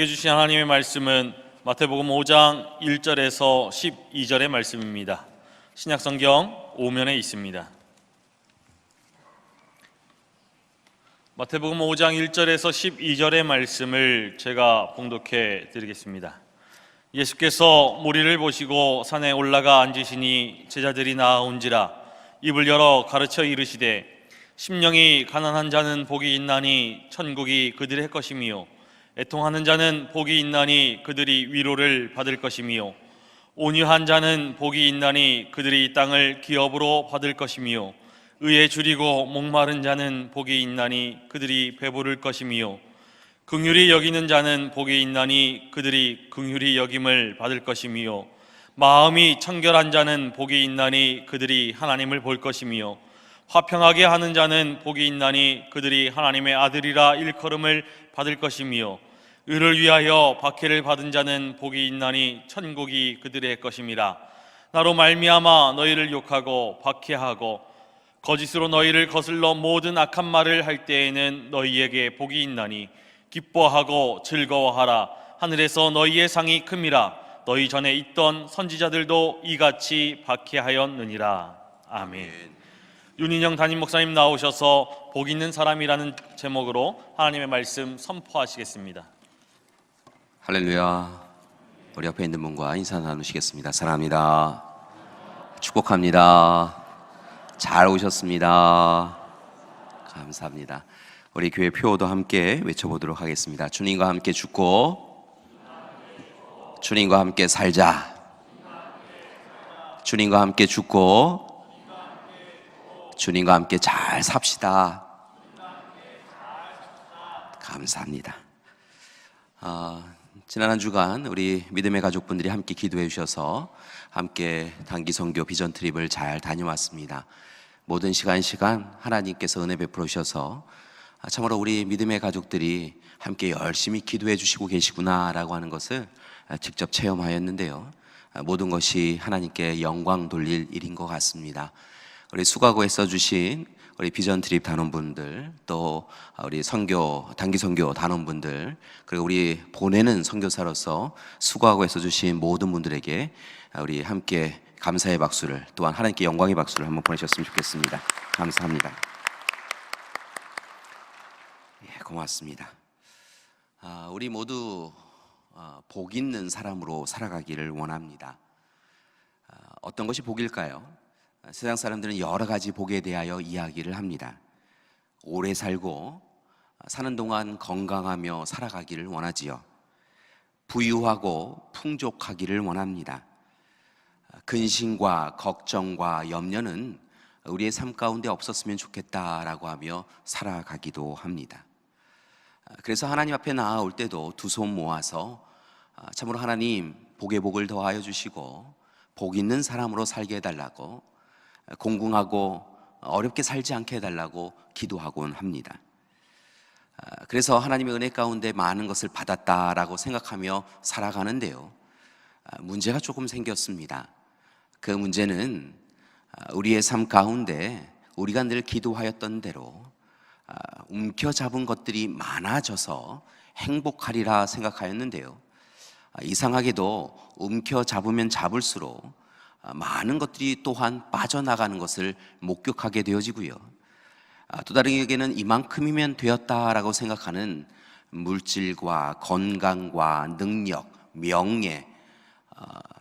주신 하나님의 말씀은 마태복음 5장 1절에서 12절의 말씀입니다. 신약성경 5면에 있습니다. 마태복음 5장 1절에서 12절의 말씀을 제가 봉독해 드리겠습니다. 예수께서 무리를 보시고 산에 올라가 앉으시니 제자들이 나아온지라 입을 열어 가르쳐 이르시되 심령이 가난한 자는 복이 있나니 천국이 그들의 것이미요 애통하는 자는 복이 있나니 그들이 위로를 받을 것이미요 온유한 자는 복이 있나니 그들이 이 땅을 기업으로 받을 것이미요 의에 줄이고 목마른 자는 복이 있나니 그들이 배부를 것이미요 긍휼히 여기는 자는 복이 있나니 그들이 긍휼히 여김을 받을 것이미요 마음이 청결한 자는 복이 있나니 그들이 하나님을 볼 것이미요 화평하게 하는 자는 복이 있나니 그들이 하나님의 아들이라 일컬음을 받을 것이미요 의를 위하여 박해를 받은 자는 복이 있나니 천국이 그들의 것임이라. 나로 말미암아 너희를 욕하고 박해하고 거짓으로 너희를 거슬러 모든 악한 말을 할 때에는 너희에게 복이 있나니 기뻐하고 즐거워하라. 하늘에서 너희의 상이 큼이라. 너희 전에 있던 선지자들도 이같이 박해하였느니라. 아멘. 윤인영 담임 목사님 나오셔서 복 있는 사람이라는 제목으로 하나님의 말씀 선포하시겠습니다. 할렐루야. 우리 옆에 있는 분과 인사 나누시겠습니다. 사랑합니다. 축복합니다. 잘 오셨습니다. 감사합니다. 우리 교회 표어도 함께 외쳐보도록 하겠습니다. 주님과 함께 죽고 주님과 함께 살자. 주님과 함께 죽고 주님과 함께 잘 삽시다. 감사합니다. 지난 한 주간 우리 믿음의 가족분들이 함께 기도해 주셔서 함께 단기 선교 비전 트립을 잘 다녀왔습니다. 모든 시간 하나님께서 은혜 베풀어 주셔서 참으로 우리 믿음의 가족들이 함께 열심히 기도해 주시고 계시구나라고 하는 것을 직접 체험하였는데요. 모든 것이 하나님께 영광 돌릴 일인 것 같습니다. 우리 수고하고 애써주신 우리 비전 트립 단원분들, 또 우리 단기 선교 단원분들, 그리고 우리 보내는 선교사로서 수고하고 애써주신 모든 분들에게 우리 함께 감사의 박수를, 또한 하나님께 영광의 박수를 한번 보내셨으면 좋겠습니다. 감사합니다. 예, 고맙습니다. 우리 모두 복 있는 사람으로 살아가기를 원합니다. 어떤 것이 복일까요? 세상 사람들은 여러 가지 복에 대하여 이야기를 합니다. 오래 살고 사는 동안 건강하며 살아가기를 원하지요. 부유하고 풍족하기를 원합니다. 근심과 걱정과 염려는 우리의 삶 가운데 없었으면 좋겠다라고 하며 살아가기도 합니다. 그래서 하나님 앞에 나아올 때도 두 손 모아서 참으로 하나님 복에 복을 더하여 주시고 복 있는 사람으로 살게 해달라고, 공공하고 어렵게 살지 않게 해달라고 기도하곤 합니다. 그래서 하나님의 은혜 가운데 많은 것을 받았다라고 생각하며 살아가는데요, 문제가 조금 생겼습니다. 그 문제는 우리의 삶 가운데 우리가 늘 기도하였던 대로 움켜잡은 것들이 많아져서 행복하리라 생각하였는데요, 이상하게도 움켜잡으면 잡을수록 많은 것들이 또한 빠져나가는 것을 목격하게 되어지고요, 또 다른 에게는 이만큼이면 되었다라고 생각하는 물질과 건강과 능력, 명예,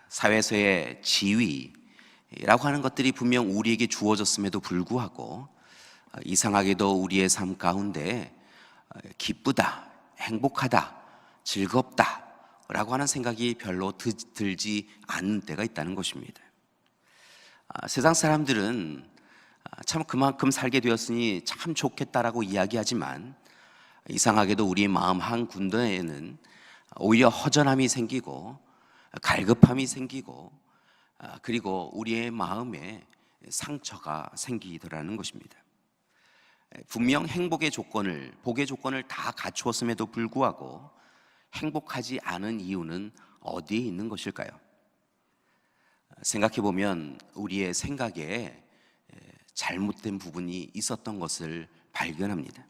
사회에서의 지위라고 하는 것들이 분명 우리에게 주어졌음에도 불구하고 이상하게도 우리의 삶 가운데 기쁘다, 행복하다, 즐겁다 라고 하는 생각이 별로 들지 않는 때가 있다는 것입니다. 세상 사람들은 참 그만큼 살게 되었으니 참 좋겠다라고 이야기하지만 이상하게도 우리의 마음 한 군데에는 오히려 허전함이 생기고 갈급함이 생기고 그리고 우리의 마음에 상처가 생기더라는 것입니다. 분명 행복의 조건을, 복의 조건을 다 갖추었음에도 불구하고 행복하지 않은 이유는 어디에 있는 것일까요? 생각해보면 우리의 생각에 잘못된 부분이 있었던 것을 발견합니다.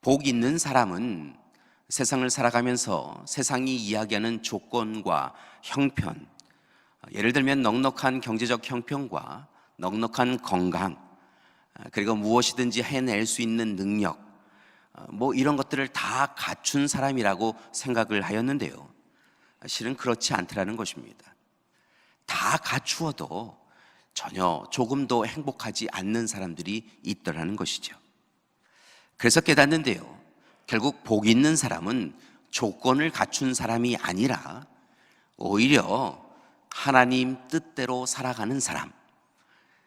복 있는 사람은 세상을 살아가면서 세상이 이야기하는 조건과 형편, 예를 들면 넉넉한 경제적 형편과 넉넉한 건강, 그리고 무엇이든지 해낼 수 있는 능력, 이런 것들을 다 갖춘 사람이라고 생각을 하였는데요, 실은 그렇지 않더라는 것입니다. 다 갖추어도 전혀 조금도 행복하지 않는 사람들이 있더라는 것이죠. 그래서 깨닫는데요, 결국 복 있는 사람은 조건을 갖춘 사람이 아니라 오히려 하나님 뜻대로 살아가는 사람,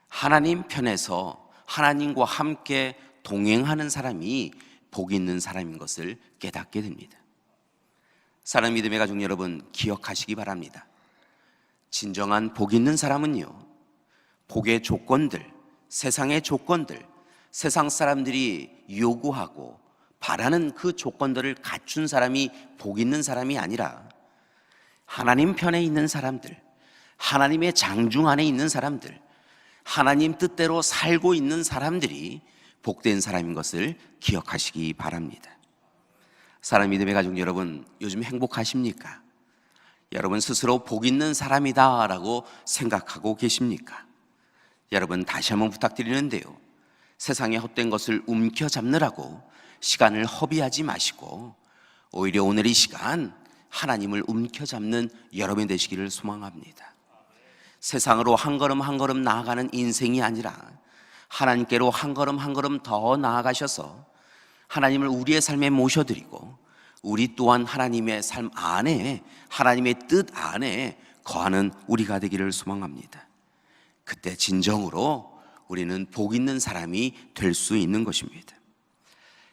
하나님 편에서 하나님과 함께 동행하는 사람이 복 있는 사람인 것을 깨닫게 됩니다. 사랑하는 믿음의 가족 여러분, 기억하시기 바랍니다. 진정한 복 있는 사람은요, 복의 조건들, 세상의 조건들, 세상 사람들이 요구하고 바라는 그 조건들을 갖춘 사람이 복 있는 사람이 아니라 하나님 편에 있는 사람들, 하나님의 장중 안에 있는 사람들, 하나님 뜻대로 살고 있는 사람들이 복된 사람인 것을 기억하시기 바랍니다. 사랑하는 믿음의 가족 여러분, 요즘 행복하십니까? 여러분 스스로 복 있는 사람이다 라고 생각하고 계십니까? 여러분, 다시 한번 부탁드리는데요, 세상의 헛된 것을 움켜잡느라고 시간을 허비하지 마시고 오히려 오늘 이 시간 하나님을 움켜잡는 여러분이 되시기를 소망합니다. 세상으로 한 걸음 한 걸음 나아가는 인생이 아니라 하나님께로 한 걸음 한 걸음 더 나아가셔서 하나님을 우리의 삶에 모셔드리고 우리 또한 하나님의 삶 안에, 하나님의 뜻 안에 거하는 우리가 되기를 소망합니다. 그때 진정으로 우리는 복 있는 사람이 될 수 있는 것입니다.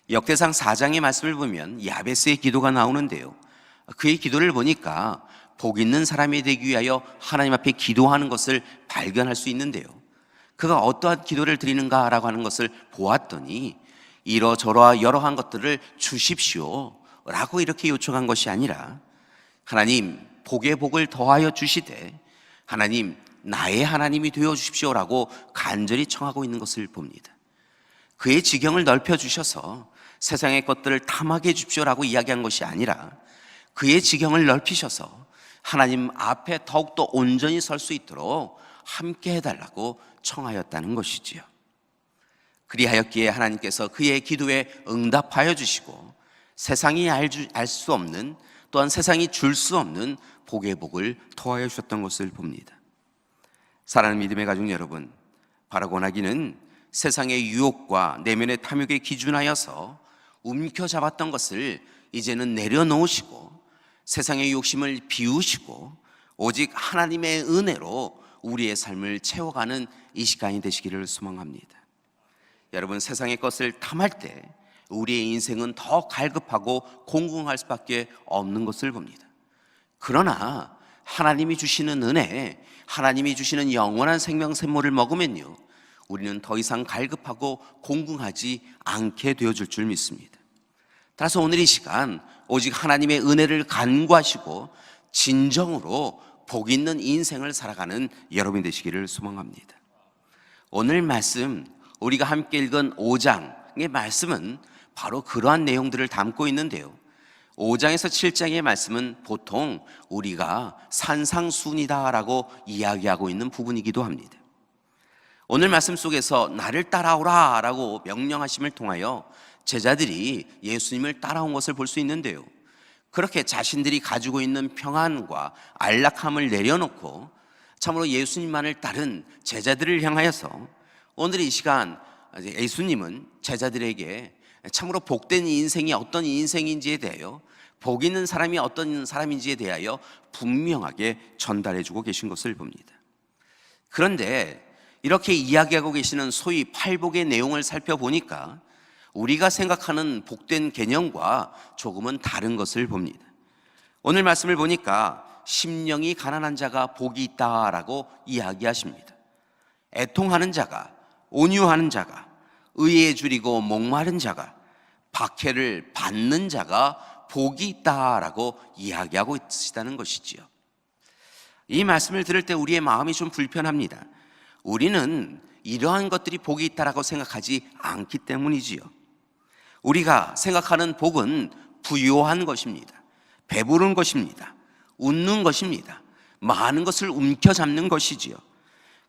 역대상 4장의 말씀을 보면 야베스의 기도가 나오는데요, 그의 기도를 보니까 복 있는 사람이 되기 위하여 하나님 앞에 기도하는 것을 발견할 수 있는데요, 그가 어떠한 기도를 드리는가라고 하는 것을 보았더니 이러저러한 여러한 것들을 주십시오 라고 이렇게 요청한 것이 아니라, 하나님 복의 복을 더하여 주시되 하나님 나의 하나님이 되어 주십시오라고 간절히 청하고 있는 것을 봅니다. 그의 지경을 넓혀주셔서 세상의 것들을 탐하게 해주십시오라고 이야기한 것이 아니라 그의 지경을 넓히셔서 하나님 앞에 더욱더 온전히 설 수 있도록 함께 해달라고 청하였다는 것이지요. 그리하였기에 하나님께서 그의 기도에 응답하여 주시고 세상이 알 수 없는, 또한 세상이 줄 수 없는 복의 복을 더하여 주셨던 것을 봅니다. 사랑하는 믿음의 가족 여러분, 바로 권하기는 세상의 유혹과 내면의 탐욕에 기준하여서 움켜잡았던 것을 이제는 내려놓으시고 세상의 욕심을 비우시고 오직 하나님의 은혜로 우리의 삶을 채워가는 이 시간이 되시기를 소망합니다. 여러분, 세상의 것을 탐할 때 우리의 인생은 더 갈급하고 공공할 수밖에 없는 것을 봅니다. 그러나 하나님이 주시는 은혜, 하나님이 주시는 영원한 생명 샘물을 먹으면요, 우리는 더 이상 갈급하고 공공하지 않게 되어줄 줄 믿습니다. 따라서 오늘 이 시간 오직 하나님의 은혜를 간구하시고 진정으로 복 있는 인생을 살아가는 여러분이 되시기를 소망합니다. 오늘 말씀, 우리가 함께 읽은 5장의 말씀은 바로 그러한 내용들을 담고 있는데요, 5장에서 7장의 말씀은 보통 우리가 산상순이다라고 이야기하고 있는 부분이기도 합니다. 오늘 말씀 속에서 나를 따라오라 라고 명령하심을 통하여 제자들이 예수님을 따라온 것을 볼 수 있는데요, 그렇게 자신들이 가지고 있는 평안과 안락함을 내려놓고 참으로 예수님만을 따른 제자들을 향하여서 오늘 이 시간 예수님은 제자들에게 참으로 복된 인생이 어떤 인생인지에 대하여, 복 있는 사람이 어떤 사람인지에 대하여 분명하게 전달해주고 계신 것을 봅니다. 그런데 이렇게 이야기하고 계시는 소위 팔복의 내용을 살펴보니까 우리가 생각하는 복된 개념과 조금은 다른 것을 봅니다. 오늘 말씀을 보니까 심령이 가난한 자가 복이 있다라고 이야기하십니다. 애통하는 자가, 온유하는 자가, 의에 줄이고 목마른 자가, 박해를 받는 자가 복이 있다라고 이야기하고 있다는 것이지요. 이 말씀을 들을 때 우리의 마음이 좀 불편합니다. 우리는 이러한 것들이 복이 있다라고 생각하지 않기 때문이지요. 우리가 생각하는 복은 부유한 것입니다. 배부른 것입니다. 웃는 것입니다. 많은 것을 움켜잡는 것이지요.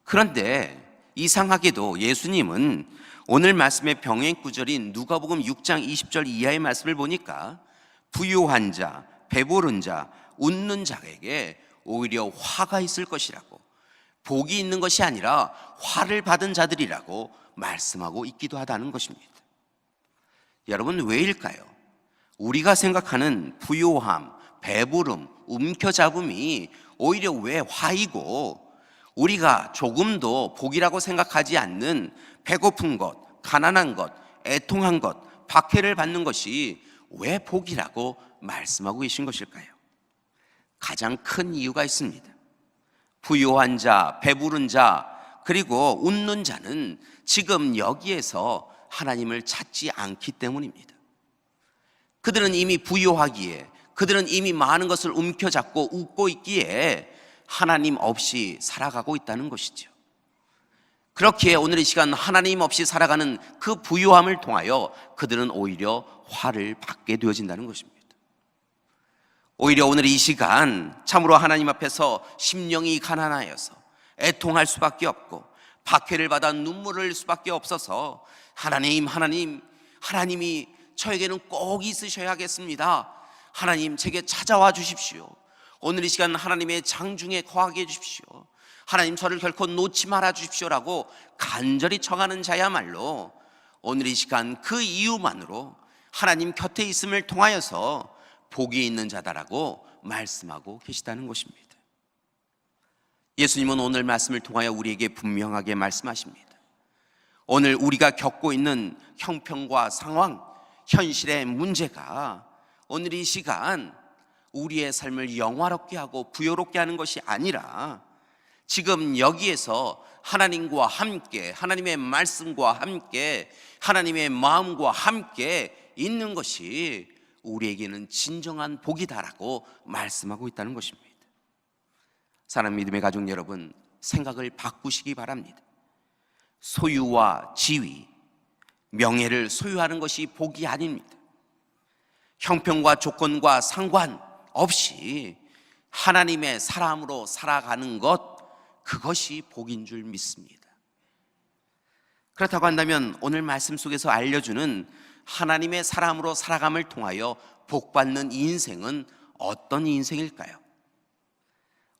그런데 이상하게도 예수님은 오늘 말씀의 병행 구절인 누가복음 6장 20절 이하의 말씀을 보니까 부유한 자, 배부른 자, 웃는 자에게 오히려 화가 있을 것이라고, 복이 있는 것이 아니라 화를 받은 자들이라고 말씀하고 있기도 하다는 것입니다. 여러분, 왜일까요? 우리가 생각하는 부유함, 배부름, 움켜잡음이 오히려 왜 화이고, 우리가 조금도 복이라고 생각하지 않는 배고픈 것, 가난한 것, 애통한 것, 박해를 받는 것이 왜 복이라고 말씀하고 계신 것일까요? 가장 큰 이유가 있습니다. 부유한 자, 배부른 자, 그리고 웃는 자는 지금 여기에서 하나님을 찾지 않기 때문입니다. 그들은 이미 부유하기에, 그들은 이미 많은 것을 움켜잡고 웃고 있기에 하나님 없이 살아가고 있다는 것이죠. 그렇기에 오늘 이 시간 하나님 없이 살아가는 그 부유함을 통하여 그들은 오히려 화를 받게 되어진다는 것입니다. 오히려 오늘 이 시간 참으로 하나님 앞에서 심령이 가난하여서 애통할 수밖에 없고 박해를 받아 눈물을 흘릴 수밖에 없어서 하나님이 저에게는 꼭 있으셔야겠습니다. 하나님 제게 찾아와 주십시오. 오늘 이 시간 하나님의 장중에 거하게 해주십시오. 하나님 저를 결코 놓지 말아 주십시오라고 간절히 청하는 자야말로 오늘 이 시간 그 이유만으로 하나님 곁에 있음을 통하여서 복이 있는 자다라고 말씀하고 계시다는 것입니다. 예수님은 오늘 말씀을 통하여 우리에게 분명하게 말씀하십니다. 오늘 우리가 겪고 있는 형편과 상황, 현실의 문제가 오늘 이 시간 우리의 삶을 영화롭게 하고 부요롭게 하는 것이 아니라 지금 여기에서 하나님과 함께, 하나님의 말씀과 함께, 하나님의 마음과 함께 있는 것이 우리에게는 진정한 복이다라고 말씀하고 있다는 것입니다. 사랑하는 믿음의 가족 여러분, 생각을 바꾸시기 바랍니다. 소유와 지위, 명예를 소유하는 것이 복이 아닙니다. 형편과 조건과 상관없이 하나님의 사람으로 살아가는 것, 그것이 복인 줄 믿습니다. 그렇다고 한다면 오늘 말씀 속에서 알려주는 하나님의 사람으로 살아감을 통하여 복받는 인생은 어떤 인생일까요?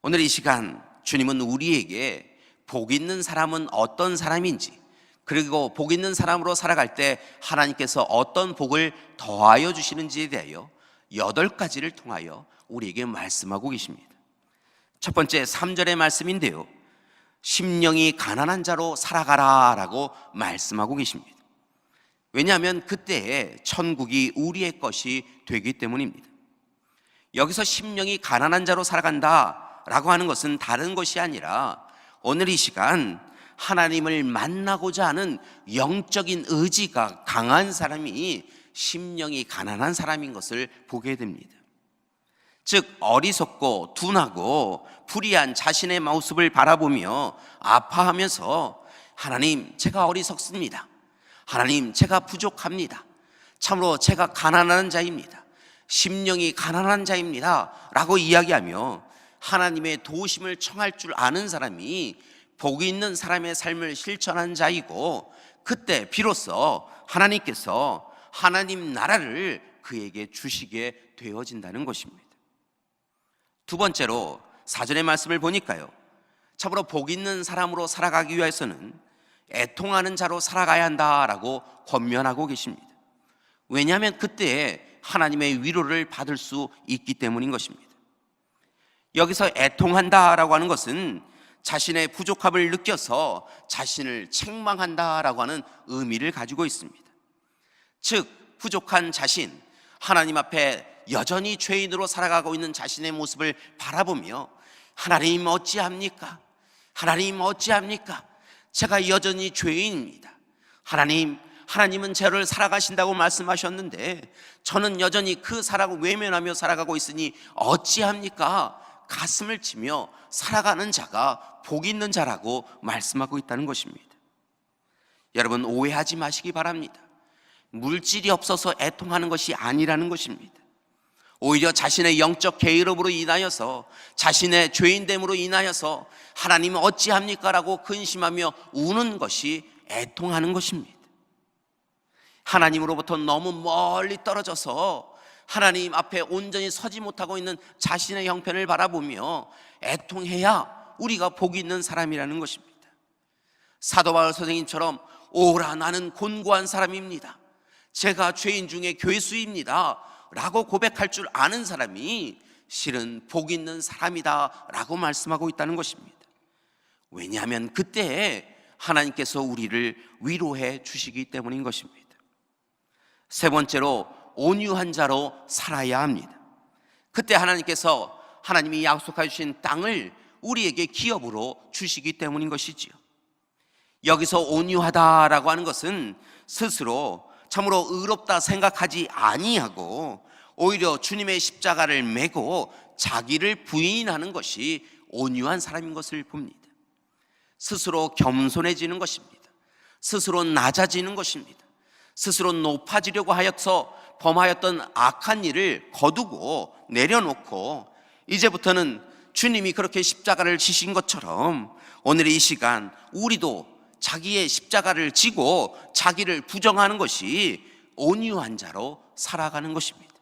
오늘 이 시간 주님은 우리에게 복 있는 사람은 어떤 사람인지, 그리고 복 있는 사람으로 살아갈 때 하나님께서 어떤 복을 더하여 주시는지에 대하여 8가지를 통하여 우리에게 말씀하고 계십니다. 첫 번째 3절의 말씀인데요, 심령이 가난한 자로 살아가라 라고 말씀하고 계십니다. 왜냐하면 그때에 천국이 우리의 것이 되기 때문입니다. 여기서 심령이 가난한 자로 살아간다 라고 하는 것은 다른 것이 아니라 오늘 이 시간 하나님을 만나고자 하는 영적인 의지가 강한 사람이 심령이 가난한 사람인 것을 보게 됩니다. 즉 어리석고 둔하고 불의한 자신의 모습을 바라보며 아파하면서 하나님 제가 어리석습니다. 하나님 제가 부족합니다. 참으로 제가 가난한 자입니다. 심령이 가난한 자입니다 라고 이야기하며 하나님의 도우심을 청할 줄 아는 사람이 복이 있는 사람의 삶을 실천한 자이고, 그때 비로소 하나님께서 하나님 나라를 그에게 주시게 되어진다는 것입니다. 두 번째로 4절의 말씀을 보니까요, 참으로 복 있는 사람으로 살아가기 위해서는 애통하는 자로 살아가야 한다라고 권면하고 계십니다. 왜냐하면 그때에 하나님의 위로를 받을 수 있기 때문인 것입니다. 여기서 애통한다라고 하는 것은 자신의 부족함을 느껴서 자신을 책망한다라고 하는 의미를 가지고 있습니다. 즉 부족한 자신, 하나님 앞에 여전히 죄인으로 살아가고 있는 자신의 모습을 바라보며 하나님 어찌합니까? 하나님 어찌합니까? 제가 여전히 죄인입니다. 하나님은 저를 살아가신다고 말씀하셨는데 저는 여전히 그 사랑을 외면하며 살아가고 있으니 어찌합니까? 가슴을 치며 살아가는 자가 복 있는 자라고 말씀하고 있다는 것입니다. 여러분 오해하지 마시기 바랍니다. 물질이 없어서 애통하는 것이 아니라는 것입니다. 오히려 자신의 영적 게으름으로 인하여서, 자신의 죄인됨으로 인하여서 하나님은 어찌합니까? 라고 근심하며 우는 것이 애통하는 것입니다. 하나님으로부터 너무 멀리 떨어져서 하나님 앞에 온전히 서지 못하고 있는 자신의 형편을 바라보며 애통해야 우리가 복이 있는 사람이라는 것입니다. 사도 바울 선생님처럼 오라 나는 곤고한 사람입니다, 제가 죄인 중에 괴수입니다 라고 고백할 줄 아는 사람이 실은 복 있는 사람이다 라고 말씀하고 있다는 것입니다. 왜냐하면 그때 하나님께서 우리를 위로해 주시기 때문인 것입니다. 세 번째로 온유한 자로 살아야 합니다. 그때 하나님께서 하나님이 약속해 주신 땅을 우리에게 기업으로 주시기 때문인 것이지요. 여기서 온유하다라고 하는 것은 스스로 참으로 의롭다 생각하지 아니하고 오히려 주님의 십자가를 메고 자기를 부인하는 것이 온유한 사람인 것을 봅니다. 스스로 겸손해지는 것입니다. 스스로 낮아지는 것입니다. 스스로 높아지려고 하여서 범하였던 악한 일을 거두고 내려놓고 이제부터는 주님이 그렇게 십자가를 지신 것처럼 오늘 이 시간 우리도 자기의 십자가를 지고 자기를 부정하는 것이 온유한 자로 살아가는 것입니다.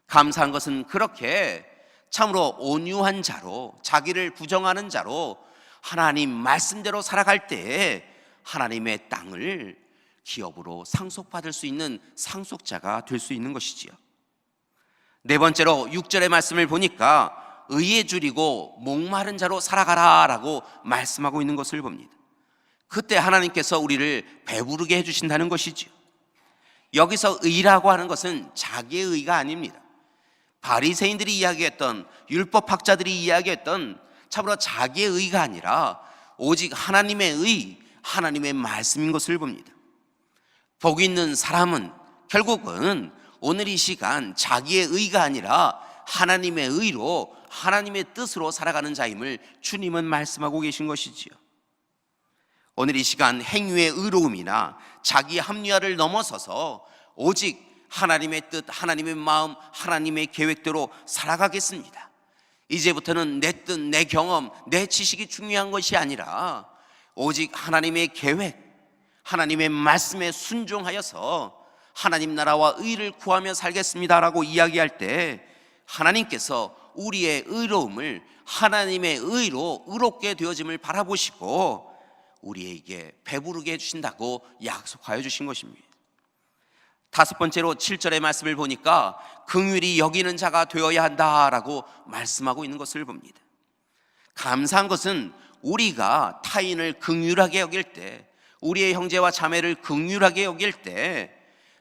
감사한 것은 그렇게 참으로 온유한 자로, 자기를 부정하는 자로 하나님 말씀대로 살아갈 때 하나님의 땅을 기업으로 상속받을 수 있는 상속자가 될 수 있는 것이지요. 네 번째로 6절의 말씀을 보니까 의에 줄이고 목마른 자로 살아가라 라고 말씀하고 있는 것을 봅니다. 그때 하나님께서 우리를 배부르게 해주신다는 것이지요. 여기서 의라고 하는 것은 자기의 의가 아닙니다. 바리새인들이 이야기했던, 율법학자들이 이야기했던 참으로 자기의 의가 아니라 오직 하나님의 의, 하나님의 말씀인 것을 봅니다. 복 있는 사람은 결국은 오늘 이 시간 자기의 의가 아니라 하나님의 의로, 하나님의 뜻으로 살아가는 자임을 주님은 말씀하고 계신 것이지요. 오늘 이 시간 행위의 의로움이나 자기 합리화를 넘어서서 오직 하나님의 뜻, 하나님의 마음, 하나님의 계획대로 살아가겠습니다. 이제부터는 내 뜻, 내 경험, 내 지식이 중요한 것이 아니라 오직 하나님의 계획, 하나님의 말씀에 순종하여서 하나님 나라와 의를 구하며 살겠습니다라고 이야기할 때 하나님께서 우리의 의로움을 하나님의 의로 의롭게 되어짐을 바라보시고 우리에게 배부르게 해주신다고 약속하여 주신 것입니다. 다섯 번째로 7절의 말씀을 보니까 긍휼히 여기는 자가 되어야 한다라고 말씀하고 있는 것을 봅니다. 감사한 것은 우리가 타인을 긍휼하게 여길 때, 우리의 형제와 자매를 긍휼하게 여길 때,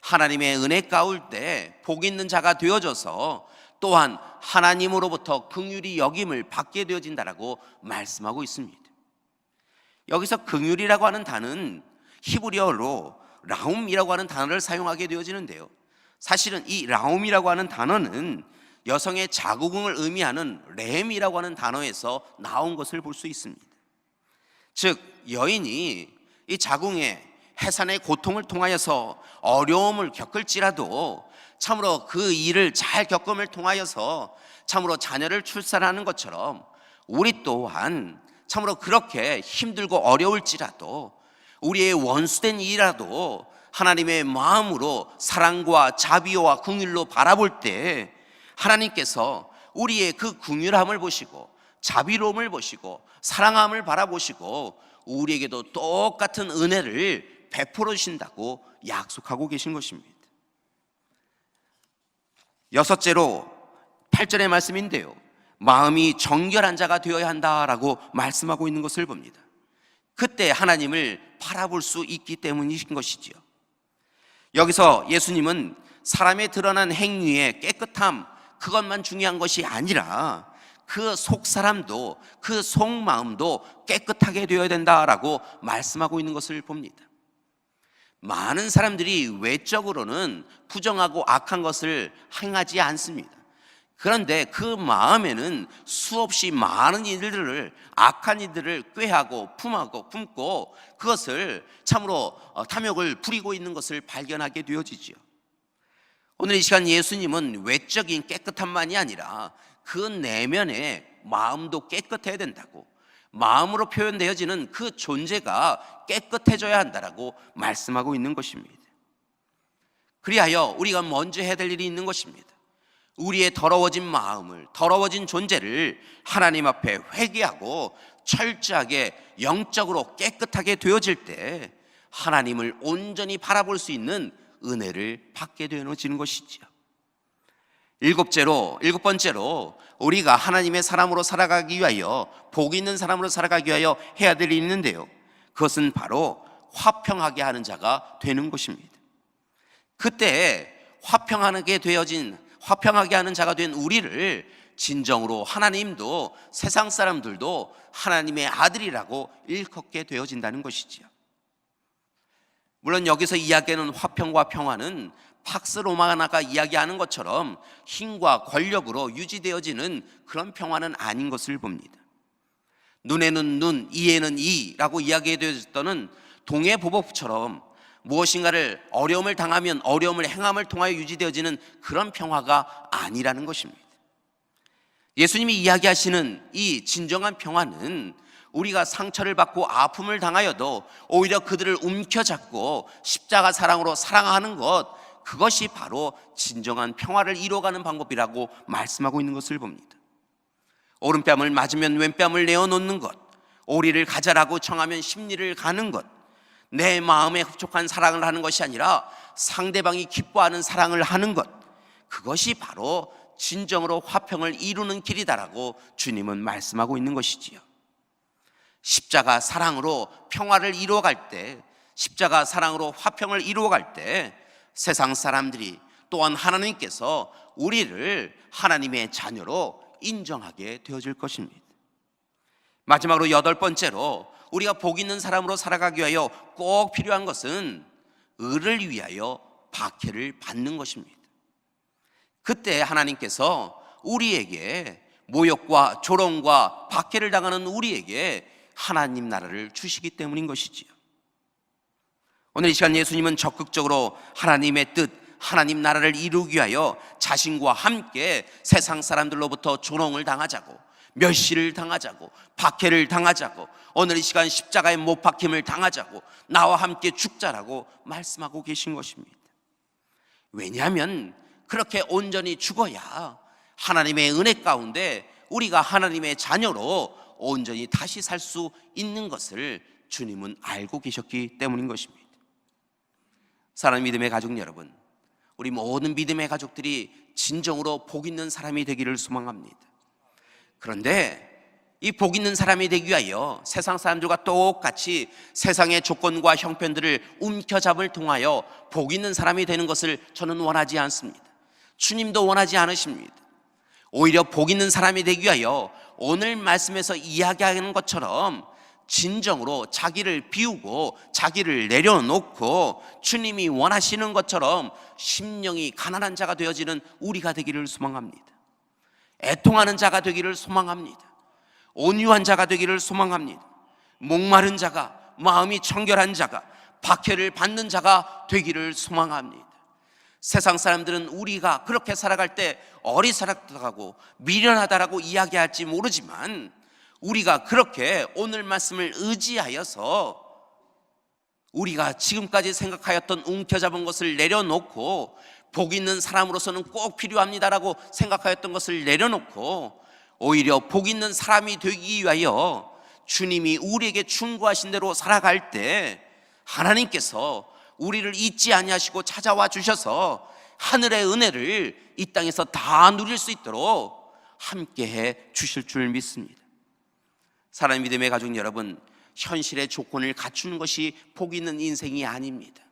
하나님의 은혜 가울 때 복 있는 자가 되어져서 또한 하나님으로부터 긍휼히 여김을 받게 되어진다라고 말씀하고 있습니다. 여기서 긍휼이라고 하는 단어는 히브리어로 라움이라고 하는 단어를 사용하게 되어지는데요, 사실은 이 라움이라고 하는 단어는 여성의 자궁을 의미하는 렘이라고 하는 단어에서 나온 것을 볼 수 있습니다. 즉 여인이 이 자궁의 해산의 고통을 통하여서 어려움을 겪을지라도 참으로 그 일을 잘 겪음을 통하여서 참으로 자녀를 출산하는 것처럼 우리 또한 참으로 그렇게 힘들고 어려울지라도 우리의 원수된 일이라도 하나님의 마음으로 사랑과 자비와 긍휼로 바라볼 때 하나님께서 우리의 그 긍휼함을 보시고 자비로움을 보시고 사랑함을 바라보시고 우리에게도 똑같은 은혜를 베풀어 주신다고 약속하고 계신 것입니다. 여섯째로 8절의 말씀인데요, 마음이 정결한 자가 되어야 한다라고 말씀하고 있는 것을 봅니다. 그때 하나님을 바라볼 수 있기 때문인 것이지요. 여기서 예수님은 사람의 드러난 행위의 깨끗함, 그것만 중요한 것이 아니라 그 속사람도, 그 속마음도 깨끗하게 되어야 된다라고 말씀하고 있는 것을 봅니다. 많은 사람들이 외적으로는 부정하고 악한 것을 행하지 않습니다. 그런데 그 마음에는 수없이 많은 이들을, 악한 이들을 꾀하고 품고 그것을 참으로 탐욕을 부리고 있는 것을 발견하게 되어지죠. 오늘 이 시간 예수님은 외적인 깨끗함만이 아니라 그 내면의 마음도 깨끗해야 된다고, 마음으로 표현되어지는 그 존재가 깨끗해져야 한다라고 말씀하고 있는 것입니다. 그리하여 우리가 먼저 해야 될 일이 있는 것입니다. 우리의 더러워진 마음을, 더러워진 존재를 하나님 앞에 회개하고 철저하게 영적으로 깨끗하게 되어질 때 하나님을 온전히 바라볼 수 있는 은혜를 받게 되어지는 것이지요. 일곱 번째로 우리가 하나님의 사람으로 살아가기 위하여, 복 있는 사람으로 살아가기 위하여 해야 될 일이 있는데요, 그것은 바로 화평하게 하는 자가 되는 것입니다. 그때 화평하게 하는 자가 된 우리를 진정으로 하나님도 세상 사람들도 하나님의 아들이라고 일컫게 되어진다는 것이지요. 물론 여기서 이야기하는 화평과 평화는 팍스 로마나가 이야기하는 것처럼 힘과 권력으로 유지되어지는 그런 평화는 아닌 것을 봅니다. 눈에는 눈, 이에는 이라고 이야기되어졌던 동해보복처럼 무엇인가를 어려움을 당하면 어려움을 행함을 통하여 유지되어지는 그런 평화가 아니라는 것입니다. 예수님이 이야기하시는 이 진정한 평화는 우리가 상처를 받고 아픔을 당하여도 오히려 그들을 움켜잡고 십자가 사랑으로 사랑하는 것, 그것이 바로 진정한 평화를 이루어가는 방법이라고 말씀하고 있는 것을 봅니다. 오른뺨을 맞으면 왼뺨을 내어놓는 것, 오리를 가자라고 청하면 십리를 가는 것, 내 마음에 흡족한 사랑을 하는 것이 아니라 상대방이 기뻐하는 사랑을 하는 것, 그것이 바로 진정으로 화평을 이루는 길이다라고 주님은 말씀하고 있는 것이지요. 십자가 사랑으로 평화를 이루어갈 때, 십자가 사랑으로 화평을 이루어갈 때 세상 사람들이, 또한 하나님께서 우리를 하나님의 자녀로 인정하게 되어질 것입니다. 마지막으로 8번째로 우리가 복 있는 사람으로 살아가기 위하여 꼭 필요한 것은 의를 위하여 박해를 받는 것입니다. 그때 하나님께서 우리에게 모욕과 조롱과 박해를 당하는 우리에게 하나님 나라를 주시기 때문인 것이지요. 오늘 이 시간 예수님은 적극적으로 하나님의 뜻, 하나님 나라를 이루기 위하여 자신과 함께 세상 사람들로부터 조롱을 당하자고, 멸시를 당하자고, 박해를 당하자고, 오늘 이 시간 십자가의 못 박힘을 당하자고, 나와 함께 죽자라고 말씀하고 계신 것입니다. 왜냐하면 그렇게 온전히 죽어야 하나님의 은혜 가운데 우리가 하나님의 자녀로 온전히 다시 살 수 있는 것을 주님은 알고 계셨기 때문인 것입니다. 사랑하는 믿음의 가족 여러분, 우리 모든 믿음의 가족들이 진정으로 복 있는 사람이 되기를 소망합니다. 그런데 이 복 있는 사람이 되기 위하여 세상 사람들과 똑같이 세상의 조건과 형편들을 움켜잡을 통하여 복 있는 사람이 되는 것을 저는 원하지 않습니다. 주님도 원하지 않으십니다. 오히려 복 있는 사람이 되기 위하여 오늘 말씀에서 이야기하는 것처럼 진정으로 자기를 비우고 자기를 내려놓고 주님이 원하시는 것처럼 심령이 가난한 자가 되어지는 우리가 되기를 소망합니다. 애통하는 자가 되기를 소망합니다. 온유한 자가 되기를 소망합니다. 목마른 자가, 마음이 청결한 자가, 박해를 받는 자가 되기를 소망합니다. 세상 사람들은 우리가 그렇게 살아갈 때 어리석다고 미련하다라고 이야기할지 모르지만, 우리가 그렇게 오늘 말씀을 의지하여서 우리가 지금까지 생각하였던 움켜잡은 것을 내려놓고 복 있는 사람으로서는 꼭 필요합니다라고 생각하였던 것을 내려놓고 오히려 복 있는 사람이 되기 위하여 주님이 우리에게 충고하신 대로 살아갈 때 하나님께서 우리를 잊지 아니하시고 찾아와 주셔서 하늘의 은혜를 이 땅에서 다 누릴 수 있도록 함께해 주실 줄 믿습니다. 사랑하는 믿음의 가족 여러분, 현실의 조건을 갖추는 것이 복 있는 인생이 아닙니다.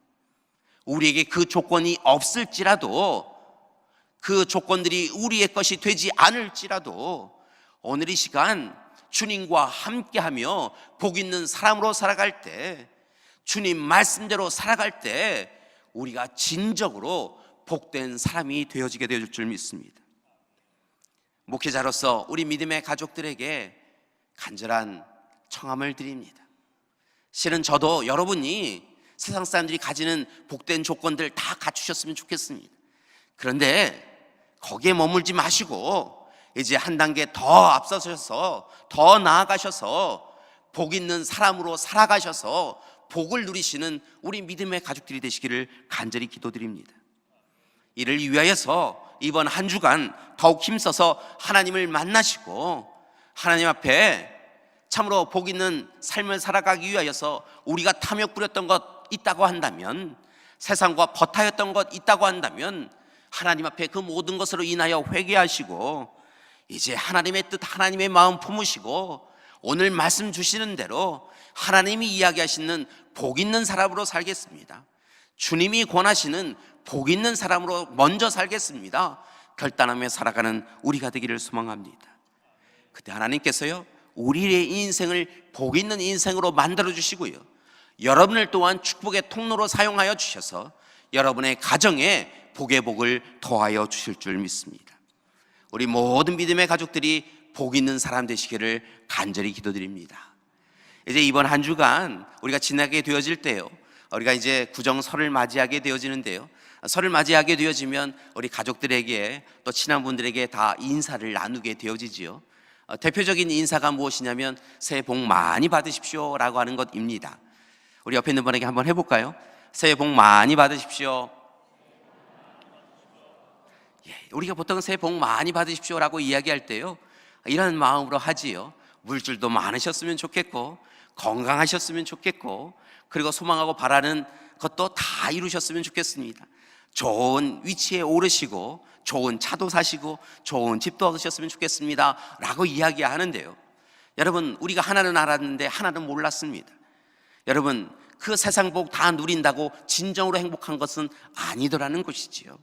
우리에게 그 조건이 없을지라도, 그 조건들이 우리의 것이 되지 않을지라도 오늘 이 시간 주님과 함께하며 복 있는 사람으로 살아갈 때, 주님 말씀대로 살아갈 때 우리가 진정으로 복된 사람이 되어지게 될 줄 믿습니다. 목회자로서 우리 믿음의 가족들에게 간절한 청함을 드립니다. 실은 저도 여러분이 세상 사람들이 가지는 복된 조건들 다 갖추셨으면 좋겠습니다. 그런데 거기에 머물지 마시고 이제 한 단계 더 앞서셔서 더 나아가셔서 복 있는 사람으로 살아가셔서 복을 누리시는 우리 믿음의 가족들이 되시기를 간절히 기도드립니다. 이를 위하여서 이번 한 주간 더욱 힘써서 하나님을 만나시고 하나님 앞에 참으로 복 있는 삶을 살아가기 위하여서 우리가 탐욕 부렸던 것 있다고 한다면, 세상과 버타였던 것 있다고 한다면 하나님 앞에 그 모든 것으로 인하여 회개하시고 이제 하나님의 뜻, 하나님의 마음 품으시고 오늘 말씀 주시는 대로 하나님이 이야기하시는 복 있는 사람으로 살겠습니다. 주님이 권하시는 복 있는 사람으로 먼저 살겠습니다. 결단하며 살아가는 우리가 되기를 소망합니다. 그때 하나님께서요, 우리의 인생을 복 있는 인생으로 만들어 주시고요, 여러분을 또한 축복의 통로로 사용하여 주셔서 여러분의 가정에 복의 복을 더하여 주실 줄 믿습니다. 우리 모든 믿음의 가족들이 복 있는 사람 되시기를 간절히 기도드립니다. 이제 이번 한 주간 우리가 지나게 되어질 때요, 우리가 이제 구정설을 맞이하게 되어지는데요, 설을 맞이하게 되어지면 우리 가족들에게 또 친한 분들에게 다 인사를 나누게 되어지지요. 대표적인 인사가 무엇이냐면 새해 복 많이 받으십시오 라고 하는 것입니다. 우리 옆에 있는 분에게 한번 해볼까요? 새해 복 많이 받으십시오. 우리가 보통 새해 복 많이 받으십시오 라고 이야기할 때요, 이런 마음으로 하지요. 물질도 많으셨으면 좋겠고 건강하셨으면 좋겠고 그리고 소망하고 바라는 것도 다 이루셨으면 좋겠습니다. 좋은 위치에 오르시고 좋은 차도 사시고 좋은 집도 얻으셨으면 좋겠습니다 라고 이야기하는데요, 여러분, 우리가 하나는 알았는데 하나는 몰랐습니다. 여러분, 그 세상 복 다 누린다고 진정으로 행복한 것은 아니더라는 것이지요.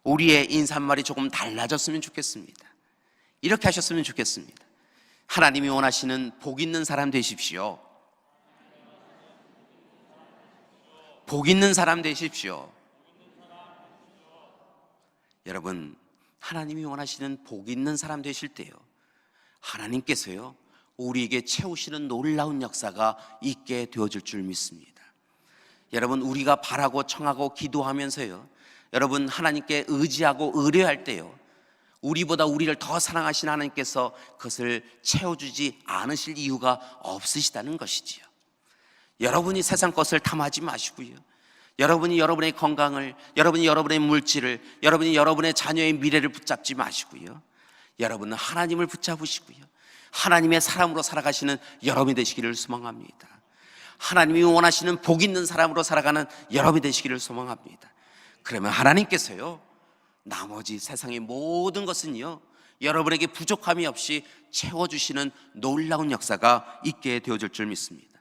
우리의 인사말이 조금 달라졌으면 좋겠습니다. 이렇게 하셨으면 좋겠습니다. 하나님이 원하시는 복 있는 사람 되십시오. 복 있는 사람 되십시오. 여러분, 하나님이 원하시는 복 있는 사람 되실 때요, 하나님께서요 우리에게 채우시는 놀라운 역사가 있게 되어질 줄 믿습니다. 여러분, 우리가 바라고 청하고 기도하면서요, 여러분 하나님께 의지하고 의뢰할 때요, 우리보다 우리를 더 사랑하신 하나님께서 그것을 채워주지 않으실 이유가 없으시다는 것이지요. 여러분이 세상 것을 탐하지 마시고요, 여러분이 여러분의 건강을, 여러분이 여러분의 물질을, 여러분이 여러분의 자녀의 미래를 붙잡지 마시고요, 여러분은 하나님을 붙잡으시고요, 하나님의 사람으로 살아가시는 여러분이 되시기를 소망합니다. 하나님이 원하시는 복 있는 사람으로 살아가는 여러분이 되시기를 소망합니다. 그러면 하나님께서요 나머지 세상의 모든 것은요 여러분에게 부족함이 없이 채워주시는 놀라운 역사가 있게 되어질 줄 믿습니다.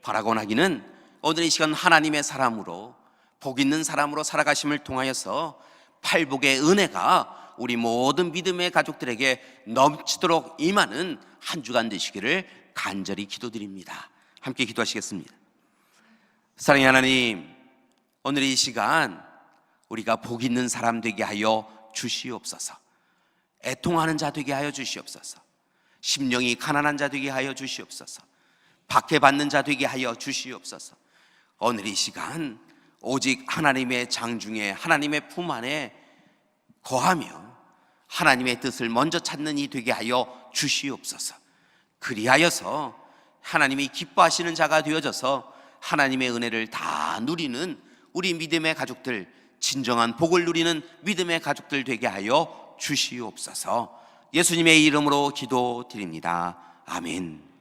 바라곤 하기는 오늘 이 시간 하나님의 사람으로 복 있는 사람으로 살아가심을 통하여서 팔복의 은혜가 우리 모든 믿음의 가족들에게 넘치도록 임하는 한 주간 되시기를 간절히 기도드립니다. 함께 기도하시겠습니다. 사랑의 하나님, 오늘 이 시간 우리가 복 있는 사람 되게 하여 주시옵소서. 애통하는 자 되게 하여 주시옵소서. 심령이 가난한 자 되게 하여 주시옵소서. 박해받는 자 되게 하여 주시옵소서. 오늘 이 시간 오직 하나님의 장중에 하나님의 품 안에 거하며 하나님의 뜻을 먼저 찾는 이 되게 하여 주시옵소서. 그리하여서 하나님이 기뻐하시는 자가 되어져서 하나님의 은혜를 다 누리는 우리 믿음의 가족들, 진정한 복을 누리는 믿음의 가족들 되게 하여 주시옵소서. 예수님의 이름으로 기도드립니다. 아멘.